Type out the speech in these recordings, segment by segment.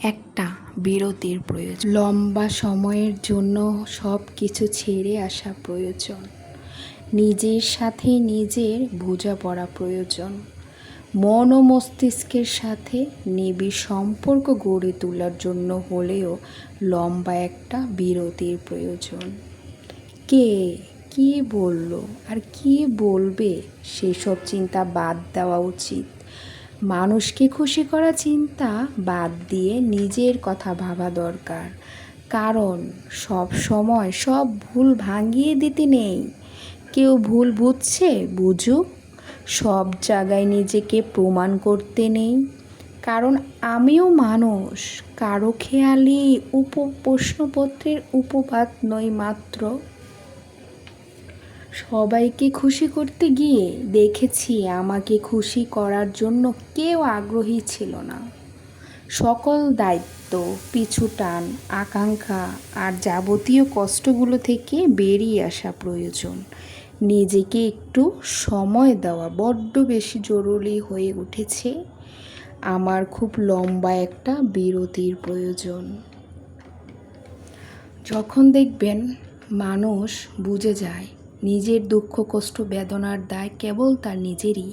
একটা বিরতির প্রয়োজন। লম্বা সময়ের জন্য সব কিছু ছেড়ে আসা প্রয়োজন। নিজের সাথে নিজের বোঝাপড়া প্রয়োজন। মন ও মস্তিষ্কের সাথে নিবিড় সম্পর্ক গড়ে তোলার জন্য হলেও লম্বা একটা বিরতির প্রয়োজন। কে কী বলল আর কী বলবে সেসব চিন্তা বাদ দেওয়া উচিত। মানুষকে খুশি করা চিন্তা বাদ দিয়ে নিজের কথা ভাবা দরকার। কারণ সব সময় সব ভুল ভাঙিয়ে দিতে নেই। কেউ ভুল বুঝছে, বুঝুক। সব জায়গায় নিজেকে প্রমাণ করতে নেই। কারণ আমিও মানুষ, কারো খেয়ালি প্রশ্নপত্রের উপপাদ নই মাত্র। সবাইকে খুশি করতে গিয়ে দেখেছি আমাকে খুশি করার জন্য কেউ আগ্রহী ছিল না। সকল দায়িত্ব, পিছুটান, আকাঙ্ক্ষা আর যাবতীয় কষ্টগুলো থেকে বেরিয়ে আসা প্রয়োজন। নিজেকে একটু সময় দেওয়া বড্ড বেশি জরুরি হয়ে উঠেছে। আমার খুব লম্বা একটা বিরতির প্রয়োজন। যখন দেখবেন মানুষ বুঝে যায় নিজের দুঃখ, কষ্ট, বেদনার দায় কেবল তার নিজেরই,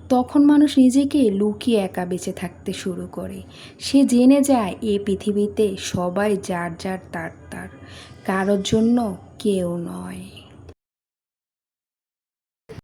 তখন মানুষ নিজেকে লুকিয়ে একা বেঁচে থাকতে শুরু করে। সে জেনে যায় এ পৃথিবীতে সবাই যার যার তার, কারোর জন্য কেউ নয়।